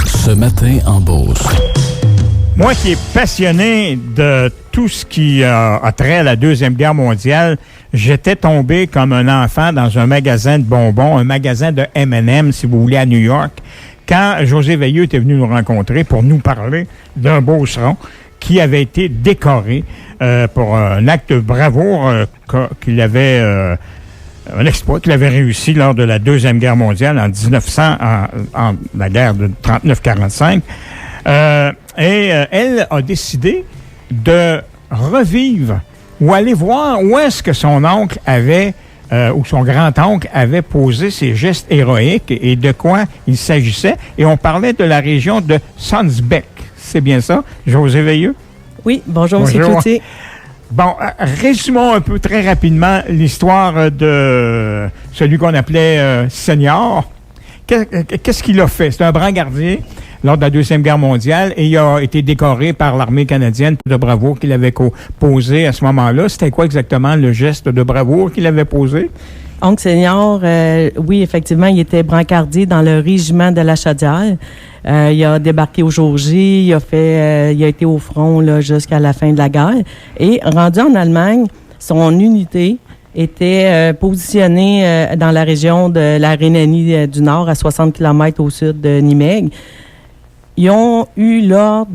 Ce matin en Beauce. Moi qui est passionné de tout ce qui a trait à la Deuxième Guerre mondiale, j'étais tombé comme un enfant dans un magasin de bonbons, un magasin de M&M, si vous voulez, à New York, quand José Veilleux était venu nous rencontrer pour nous parler d'un beauceron qui avait été décoré pour un acte de bravoure qu'il avait... un exploit qu'il avait réussi lors de la Deuxième Guerre mondiale en 1900, en la guerre de 39-45. Elle a décidé de revivre ou aller voir où est-ce que son oncle avait, ou son grand-oncle avait posé ses gestes héroïques et de quoi il s'agissait. Et on parlait de la région de Sonsbeck. C'est bien ça, José Veilleux? Oui, bonjour. M. Cloutier. Bon, résumons un peu très rapidement l'histoire de celui qu'on appelait Senior. Qu'est-ce qu'il a fait? C'est un brancardier lors de la Deuxième Guerre mondiale et il a été décoré par l'armée canadienne de bravoure qu'il avait posé à ce moment-là. C'était quoi exactement le geste de bravoure qu'il avait posé? Oncle Senior, oui, effectivement, il était brancardier dans le régiment de la Chaudière. Il a débarqué au jour J, il a été au front là, jusqu'à la fin de la guerre. Et rendu en Allemagne, son unité était positionnée dans la région de la Rhénanie du Nord, à 60 km au sud de Nimègue. Ils ont eu l'ordre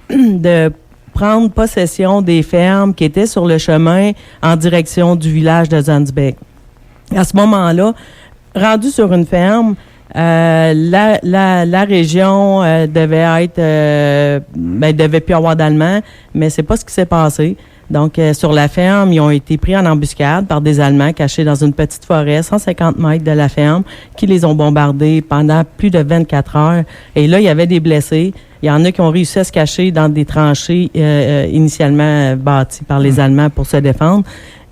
de prendre possession des fermes qui étaient sur le chemin en direction du village de Sonsbeck. À ce moment-là, rendu sur une ferme, la région devait être, devait plus avoir d'Allemands, mais c'est pas ce qui s'est passé. Donc, sur la ferme, ils ont été pris en embuscade par des Allemands cachés dans une petite forêt, 150 mètres de la ferme, qui les ont bombardés pendant plus de 24 heures. Et là, il y avait des blessés. Il y en a qui ont réussi à se cacher dans des tranchées initialement bâties par les Allemands pour se défendre.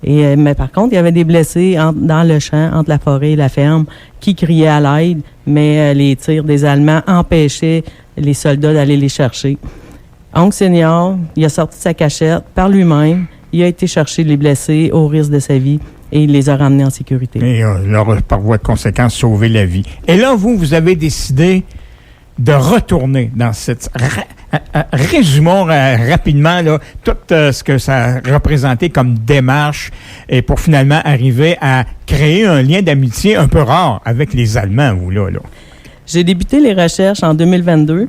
Mais par contre, il y avait des blessés dans le champ, entre la forêt et la ferme, qui criaient à l'aide, mais les tirs des Allemands empêchaient les soldats d'aller les chercher. Oncle Senior, il a sorti sa cachette par lui-même, il a été chercher les blessés au risque de sa vie et il les a ramenés en sécurité. Et leur, par voie de conséquence, sauver la vie. Et là, vous avez décidé de retourner dans cette... Résumons rapidement là, tout ce que ça représentait comme démarche et pour finalement arriver à créer un lien d'amitié un peu rare avec les Allemands, vous là. J'ai débuté les recherches en 2022.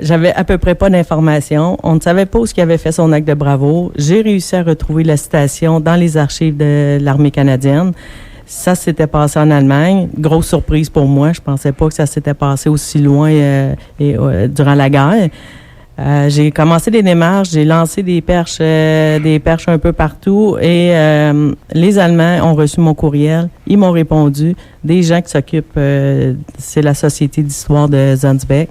J'avais à peu près pas d'informations. On ne savait pas où il avait fait son acte de bravoure. J'ai réussi à retrouver la citation dans les archives de l'armée canadienne. Ça s'était passé en Allemagne. Grosse surprise pour moi. Je pensais pas que ça s'était passé aussi loin durant la guerre. J'ai commencé des démarches, j'ai lancé des perches un peu partout et les Allemands ont reçu mon courriel. Ils m'ont répondu. Des gens qui s'occupent, c'est la Société d'histoire de Sonsbeck.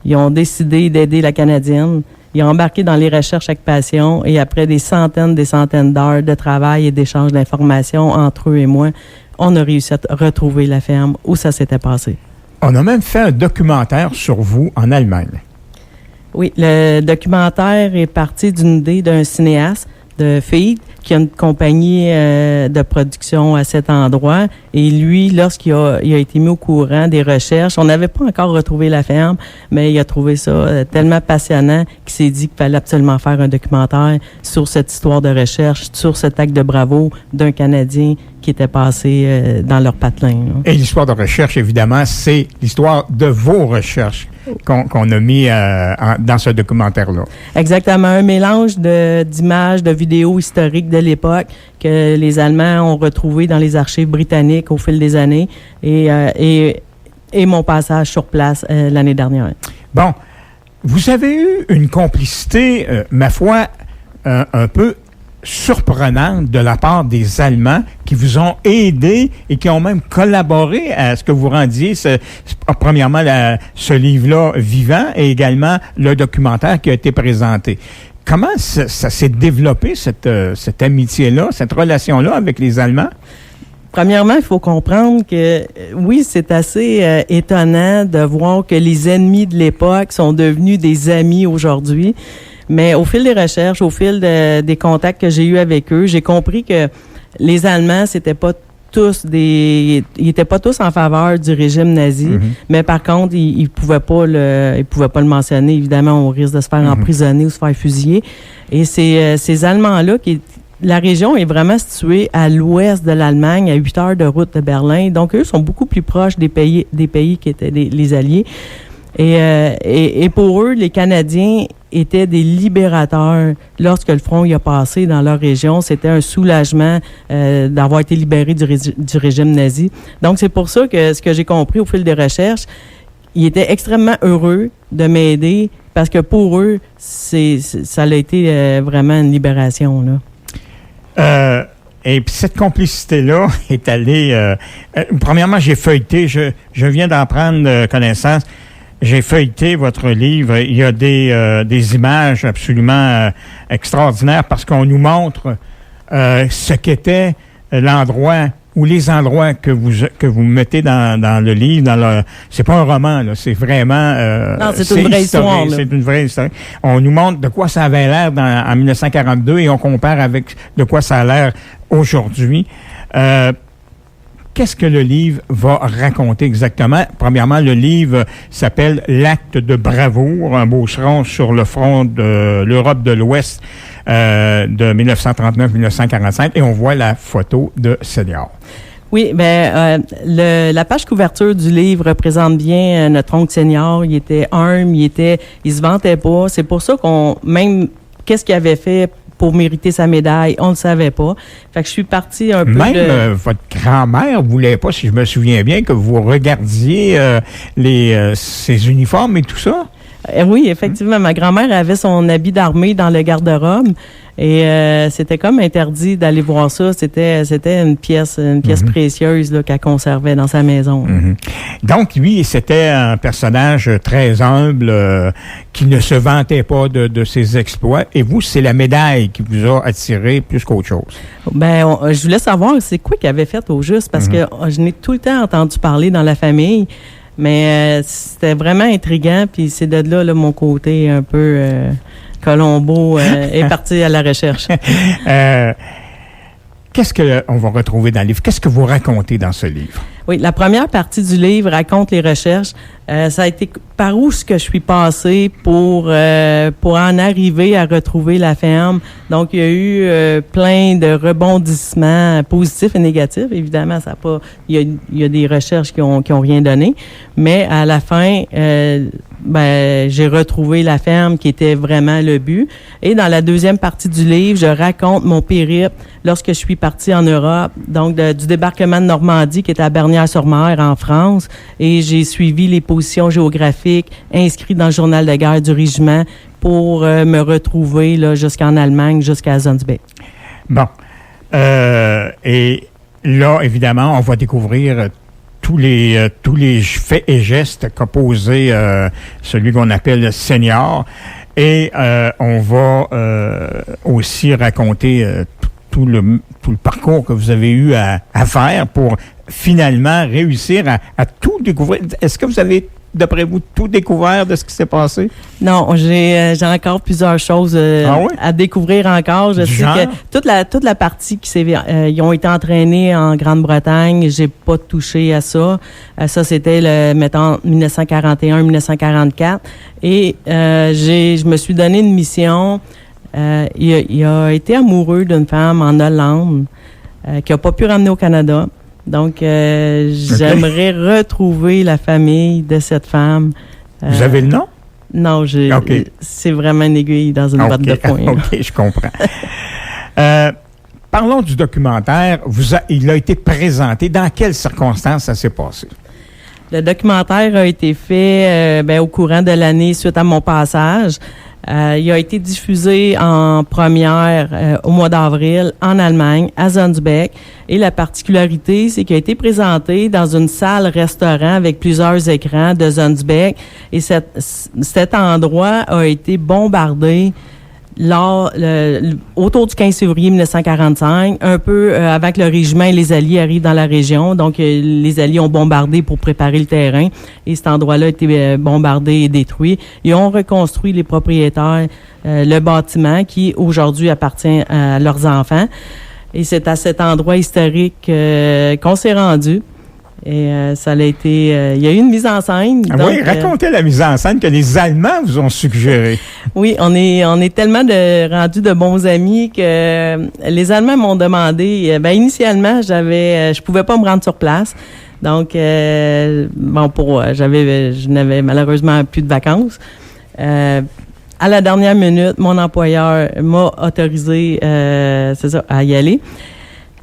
Ils ont décidé d'aider la Canadienne. Ils ont embarqué dans les recherches avec passion et après des centaines d'heures de travail et d'échanges d'informations entre eux et moi, on a réussi à retrouver la ferme où ça s'était passé. On a même fait un documentaire sur vous en Allemagne. Oui, le documentaire est parti d'une idée d'un cinéaste de Feed, qui a une compagnie de production à cet endroit. Et lui, lorsqu'il a été mis au courant des recherches, on n'avait pas encore retrouvé la ferme, mais il a trouvé ça tellement passionnant qu'il s'est dit qu'il fallait absolument faire un documentaire sur cette histoire de recherche, sur cet acte de bravoure d'un Canadien qui était passé dans leur patelin. Là. Et l'histoire de recherche, évidemment, c'est l'histoire de vos recherches qu'on a mis dans ce documentaire-là. Exactement. Un mélange d'images, de vidéos historiques de l'époque que les Allemands ont retrouvées dans les archives britanniques au fil des années et mon passage sur place l'année dernière. Bon, vous avez eu une complicité, ma foi, un peu surprenante de la part des Allemands qui vous ont aidé et qui ont même collaboré à ce que vous rendiez, premièrement, ce livre-là vivant et également le documentaire qui a été présenté. Comment ça s'est développé, cette amitié-là, cette relation-là avec les Allemands? Premièrement, il faut comprendre que, oui, c'est assez étonnant de voir que les ennemis de l'époque sont devenus des amis aujourd'hui. Mais au fil des recherches, au fil des contacts que j'ai eus avec eux, j'ai compris que les Allemands, c'était pas ils étaient pas tous en faveur du régime nazi, mais par contre, ils pouvaient pas le mentionner. Évidemment, on risque de se faire emprisonner ou se faire fusiller. Et ces Allemands-là, la région est vraiment située à l'ouest de l'Allemagne, à 8 heures de route de Berlin. Donc, eux sont beaucoup plus proches des pays qui étaient les Alliés. Et pour eux, les Canadiens étaient des libérateurs. Lorsque le front y a passé dans leur région, c'était un soulagement d'avoir été libérés du régime nazi. Donc, c'est pour ça que ce que j'ai compris au fil des recherches, ils étaient extrêmement heureux de m'aider parce que pour eux, ça a été vraiment une libération, là. Et puis cette complicité-là est allée... premièrement, j'ai feuilleté, je viens d'en prendre connaissance. J'ai feuilleté votre livre. Il y a des images absolument extraordinaires parce qu'on nous montre ce qu'était l'endroit ou les endroits que vous mettez dans le livre. C'est pas un roman, là. C'est vraiment... non, c'est une vraie histoire. C'est une vraie histoire. On nous montre de quoi ça avait l'air en 1942 et on compare avec de quoi ça a l'air aujourd'hui. Qu'est-ce que le livre va raconter exactement? Premièrement, le livre s'appelle « L'acte de bravoure, un beauceron sur le front de l'Europe de l'Ouest de 1939-1945 » et on voit la photo de Senior. Oui, la page couverture du livre représente bien notre oncle Senior. Il était humble, il se vantait pas. C'est pour ça qu'est-ce qu'il avait fait pour mériter sa médaille, on ne le savait pas. Fait que je suis partie un peu votre grand-mère voulait pas, si je me souviens bien, que vous regardiez ses uniformes et tout ça? Oui, effectivement. Ma grand-mère avait son habit d'armée dans le garde-robe et c'était comme interdit d'aller voir ça. C'était une pièce précieuse là, qu'elle conservait dans sa maison. Donc, lui, c'était un personnage très humble qui ne se vantait pas de ses exploits. Et vous, c'est la médaille qui vous a attiré plus qu'autre chose. Je voulais savoir c'est quoi qu'il avait fait au juste parce que je n'ai tout le temps entendu parler dans la famille. Mais c'était vraiment intriguant, puis c'est de là mon côté un peu Colombo est parti à la recherche. Qu'est-ce qu'on va retrouver dans le livre? Qu'est-ce que vous racontez dans ce livre? Oui, la première partie du livre raconte les recherches. Ça a été par où ce que je suis passée pour en arriver à retrouver la ferme. Donc, il y a eu plein de rebondissements positifs et négatifs. Évidemment, ça a pas. Il y a des recherches qui ont rien donné, mais à la fin, j'ai retrouvé la ferme qui était vraiment le but. Et dans la deuxième partie du livre, je raconte mon périple lorsque je suis partie en Europe, donc du débarquement de Normandie qui était à Bernières-sur-Mer en France, et j'ai suivi les positions géographiques inscrites dans le journal de guerre du régiment pour me retrouver là, jusqu'en Allemagne, jusqu'à Zonsbeck. Bon. Et là, évidemment, on va découvrir tous les faits et gestes qu'a posé celui qu'on appelle Senior. Et on va aussi raconter tout le parcours que vous avez eu à faire pour finalement réussir à tout découvrir. Est-ce que vous avez, d'après vous, tout découvert de ce qui s'est passé? Non, j'ai encore plusieurs choses à découvrir encore. Je sais que toute la partie qui ils ont été entraînés en Grande-Bretagne, j'ai pas touché à ça. Ça, c'était mettons 1941-1944. Et je me suis donné une mission. Il a été amoureux d'une femme en Hollande qui a pas pu ramener au Canada. Donc, j'aimerais retrouver la famille de cette femme. Vous avez le nom? Non, c'est vraiment une aiguille dans une botte de foin. OK, je comprends. Parlons du documentaire. Il a été présenté. Dans quelles circonstances ça s'est passé? Le documentaire a été fait au courant de l'année suite à mon passage. Il a été diffusé en première au mois d'avril en Allemagne, à Zonsbeck. Et la particularité, c'est qu'il a été présenté dans une salle-restaurant avec plusieurs écrans de Zonsbeck. Et cet endroit a été bombardé autour du 15 février 1945, un peu avant que le régiment et les Alliés arrivent dans la région. Donc, les Alliés ont bombardé pour préparer le terrain et cet endroit-là a été bombardé et détruit. Ils ont reconstruit, les propriétaires, le bâtiment qui, aujourd'hui, appartient à leurs enfants. Et c'est à cet endroit historique qu'on s'est rendu. Et ça a été... il y a eu une mise en scène. Ah donc, oui, racontez la mise en scène que les Allemands vous ont suggérée. Oui, on est tellement rendus de bons amis que les Allemands m'ont demandé... initialement, je pouvais pas me rendre sur place. Donc, je n'avais malheureusement plus de vacances. À la dernière minute, mon employeur m'a autorisé, à y aller.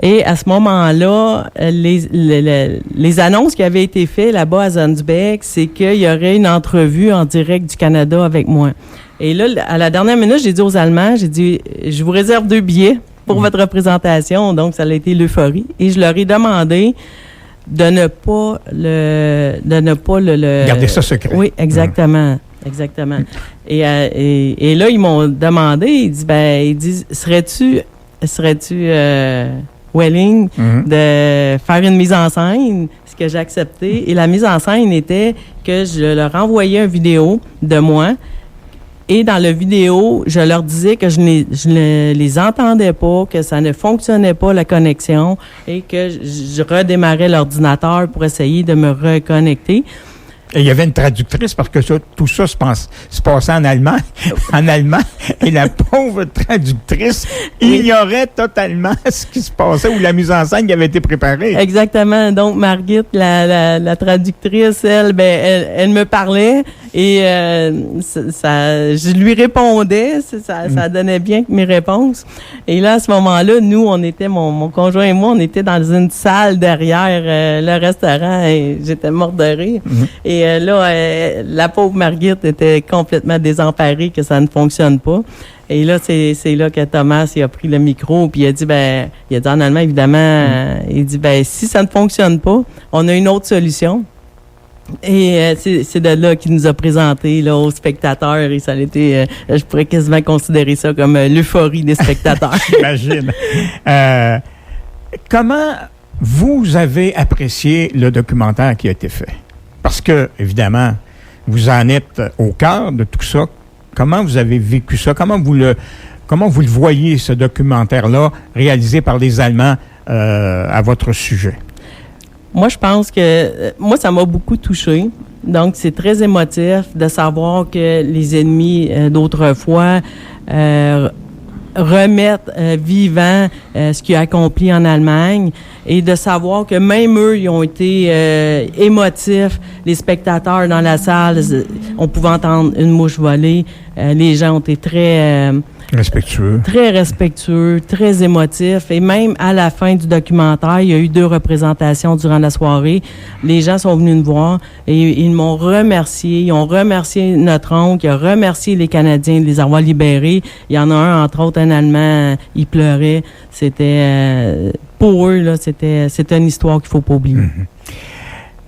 Et à ce moment-là, les annonces qui avaient été faites là-bas à Zonsbeek, c'est qu'il y aurait une entrevue en direct du Canada avec moi. Et là, à la dernière minute, j'ai dit aux Allemands, je vous réserve 2 billets pour votre représentation. Donc, ça a été l'euphorie. Et je leur ai demandé de ne pas le Gardez ça secret. Oui, exactement. Exactement. Et là, ils m'ont demandé, ils disent, serais-tu willing de faire une mise en scène, ce que j'ai accepté. Et la mise en scène était que je leur envoyais une vidéo de moi. Et dans la vidéo, je leur disais que je ne les entendais pas, que ça ne fonctionnait pas, la connexion, et que je redémarrais l'ordinateur pour essayer de me reconnecter. Et il y avait une traductrice parce que tout ça se passait en allemand. Et la pauvre traductrice ignorait totalement ce qui se passait ou la mise en scène qui avait été préparée. Exactement. Donc, Margit, la traductrice, elle me parlait et je lui répondais. Ça donnait bien mes réponses. Et là, à ce moment-là, nous, on était, mon conjoint et moi, on était dans une salle derrière le restaurant et j'étais morte de rire. Et là, la pauvre Margit était complètement désemparée que ça ne fonctionne pas. Et là, c'est là que Thomas il a pris le micro puis il a dit en allemand évidemment, il dit si ça ne fonctionne pas, on a une autre solution. Et c'est de là qu'il nous a présenté là aux spectateurs et ça a été, je pourrais quasiment considérer ça comme l'euphorie des spectateurs. J'imagine. Comment vous avez apprécié le documentaire qui a été fait? Parce que, évidemment, vous en êtes au cœur de tout ça. Comment vous avez vécu ça? Comment vous le voyez, ce documentaire-là, réalisé par les Allemands à votre sujet? Moi, je pense que... moi, ça m'a beaucoup touché. Donc, c'est très émotif de savoir que les ennemis d'autrefois remettre vivant ce qu'il a accompli en Allemagne et de savoir que même eux, ils ont été émotifs. Les spectateurs dans la salle, on pouvait entendre une mouche voler. Les gens ont été très respectueux, très émotifs. Et même à la fin du documentaire, il y a eu 2 représentations durant la soirée. Les gens sont venus nous voir et ils m'ont remercié. Ils ont remercié notre oncle, ils ont remercié les Canadiens de les avoir libérés. Il y en a un, entre autres, un Allemand, il pleurait. C'était... pour eux, là, c'était une histoire qu'il ne faut pas oublier.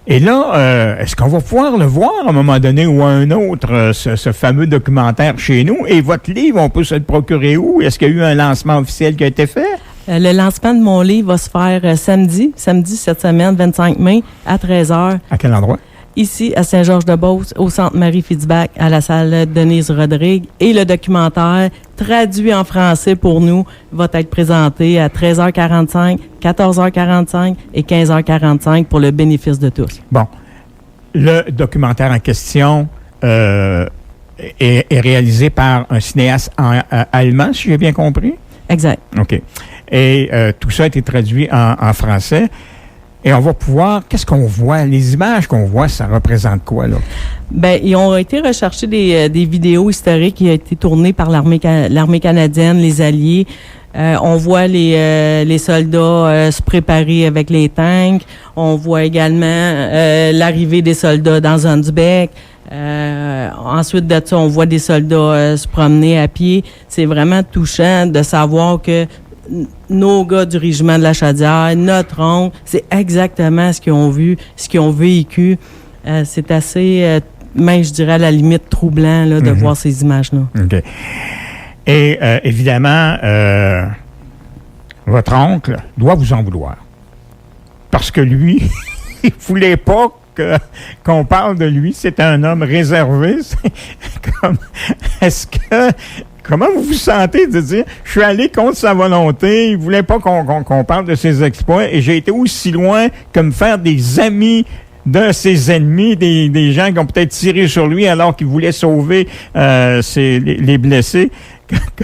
Et là, est-ce qu'on va pouvoir le voir à un moment donné ou à un autre, ce fameux documentaire chez nous? Et votre livre, on peut se le procurer où? Est-ce qu'il y a eu un lancement officiel qui a été fait? Le lancement de mon livre va se faire samedi cette semaine, 25 mai, à 13h. À quel endroit? Ici, à Saint-Georges-de-Beauce, au Centre Marie-Fitzbach, à la salle Denise Rodrigue. Et le documentaire, traduit en français pour nous, va être présenté à 13h45, 14h45 et 15h45 pour le bénéfice de tous. Bon. Le documentaire en question est réalisé par un cinéaste allemand, si j'ai bien compris? Exact. OK. Et tout ça a été traduit en français. Et on va pouvoir... Qu'est-ce qu'on voit? Les images qu'on voit, ça représente quoi, là? Ils ont été recherchés des vidéos historiques qui ont été tournées par l'armée canadienne, les Alliés. On voit les soldats se préparer avec les tanks. On voit également l'arrivée des soldats dans Zonsbeek. Ensuite de ça, on voit des soldats se promener à pied. C'est vraiment touchant de savoir que nos gars du régiment de la Chaudière, notre oncle, c'est exactement ce qu'ils ont vu, ce qu'ils ont vécu. C'est assez, même je dirais à la limite troublant là, de voir ces images-là. OK. Et évidemment, votre oncle doit vous en vouloir. Parce que lui, il ne voulait pas qu'on parle de lui. C'est un homme réservé. Est-ce que... Comment vous vous sentez de dire, je suis allé contre sa volonté, il voulait pas qu'on parle de ses exploits et j'ai été aussi loin que me faire des amis de ses ennemis, des gens qui ont peut-être tiré sur lui alors qu'il voulait sauver les blessés.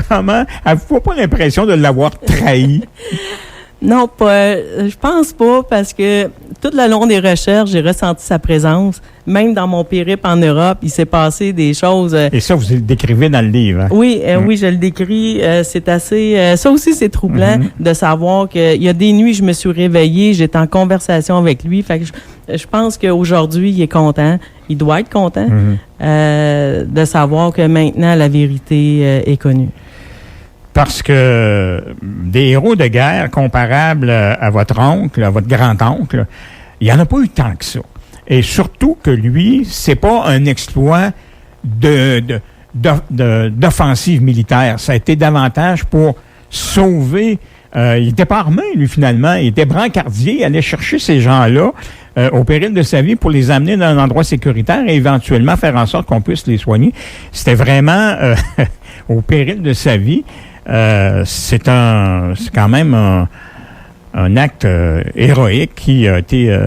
Comment? Avez-vous pas l'impression de l'avoir trahi? Non, pas. Je pense pas, parce que tout le long des recherches, j'ai ressenti sa présence. Même dans mon périple en Europe, il s'est passé des choses. Et ça, vous le décrivez dans le livre. Hein? Oui, oui, je le décris. C'est assez. Ça aussi, c'est troublant de savoir qu'il y a des nuits, je me suis réveillée, j'étais en conversation avec lui. Fait que je pense qu'aujourd'hui, il est content. Il doit être content de savoir que maintenant, la vérité est connue. Parce que des héros de guerre comparables à votre oncle, à votre grand-oncle, il n'y en a pas eu tant que ça. Et surtout que lui, c'est pas un exploit d'offensive militaire. Ça a été davantage pour sauver. Il n'était pas armé, lui, finalement. Il était brancardier. Il allait chercher ces gens-là au péril de sa vie pour les amener dans un endroit sécuritaire et éventuellement faire en sorte qu'on puisse les soigner. C'était vraiment au péril de sa vie. C'est quand même un acte héroïque qui a été,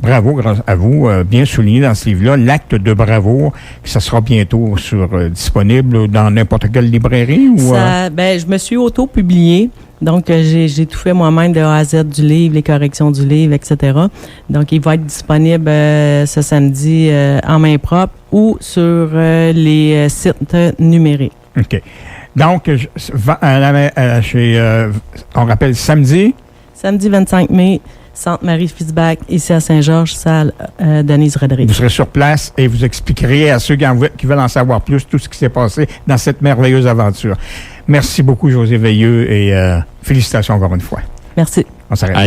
bravo grâce à vous, bien souligné dans ce livre-là, l'acte de bravoure, que ça sera bientôt disponible dans n'importe quelle librairie? Ou, je me suis auto-publié. Donc, j'ai tout fait moi-même de A à Z du livre, les corrections du livre, etc. Donc, il va être disponible ce samedi en main propre ou sur les sites numériques. OK. Donc, on rappelle samedi? Samedi 25 mai, Centre Marie-Fisbach, ici à Saint-Georges, salle Denise Rodrigue. Vous serez sur place et vous expliquerez à ceux qui veulent en savoir plus tout ce qui s'est passé dans cette merveilleuse aventure. Merci beaucoup, José Veilleux, et félicitations encore une fois. Merci. On s'arrête.